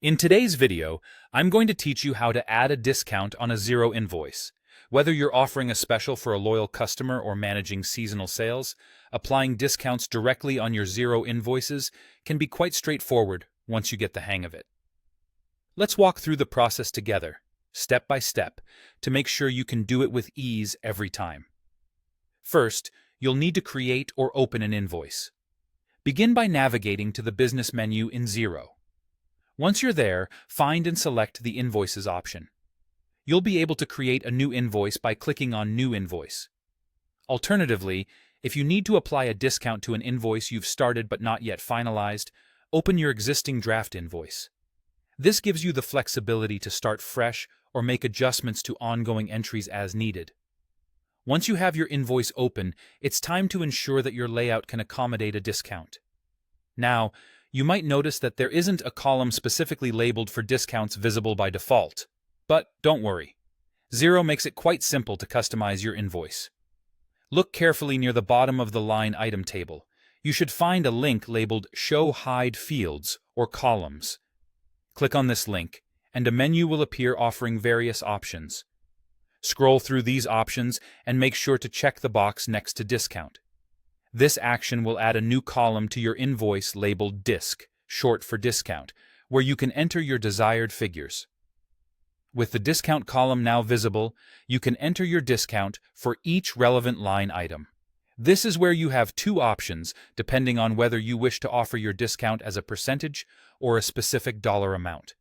In today's video, I'm going to teach you how to add a discount on a Xero invoice. Whether you're offering a special for a loyal customer or managing seasonal sales, applying discounts directly on your Xero invoices can be quite straightforward once you get the hang of it. Let's walk through the process together, step by step, to make sure you can do it with ease every time. First, you'll need to create or open an invoice. Begin by navigating to the business menu in Xero. Once you're there, find and select the Invoices option. You'll be able to create a new invoice by clicking on New Invoice. Alternatively, if you need to apply a discount to an invoice you've started but not yet finalized, open your existing draft invoice. This gives you the flexibility to start fresh or make adjustments to ongoing entries as needed. Once you have your invoice open, it's time to ensure that your layout can accommodate a discount. Now, you might notice that there isn't a column specifically labeled for discounts visible by default. But don't worry. Xero makes it quite simple to customize your invoice. Look carefully near the bottom of the line item table. You should find a link labeled Show Hide Fields or Columns. Click on this link, and a menu will appear offering various options. Scroll through these options and make sure to check the box next to Discount. This action will add a new column to your invoice labeled Disc, short for discount, where you can enter your desired figures. With the discount column now visible, you can enter your discount for each relevant line item. This is where you have two options depending on whether you wish to offer your discount as a percentage or a specific dollar amount.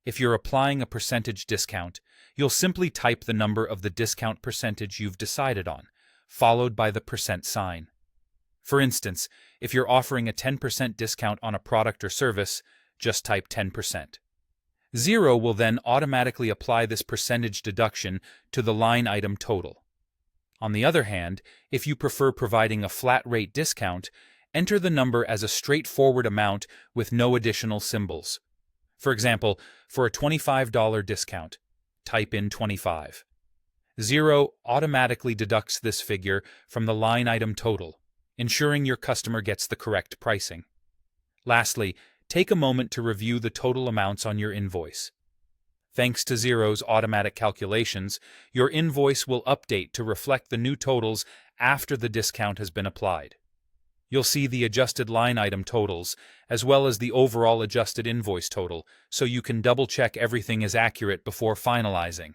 If you're applying a percentage discount, you'll simply type the number of the discount percentage you've decided on, followed by the percent sign. For instance, if you're offering a 10% discount on a product or service, just type 10%. Xero will then automatically apply this percentage deduction to the line item total. On the other hand, if you prefer providing a flat rate discount, enter the number as a straightforward amount with no additional symbols. For example, for a $25 discount, type in 25. Xero automatically deducts this figure from the line item total, ensuring your customer gets the correct pricing. Lastly, take a moment to review the total amounts on your invoice. Thanks to Xero's automatic calculations, your invoice will update to reflect the new totals after the discount has been applied. You'll see the adjusted line item totals, as well as the overall adjusted invoice total, so you can double-check everything is accurate before finalizing.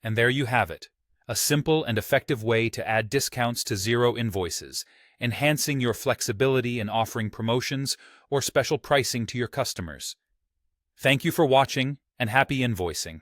And there you have it, a simple and effective way to add discounts to Xero invoices, enhancing your flexibility in offering promotions or special pricing to your customers. Thank you for watching, and happy invoicing!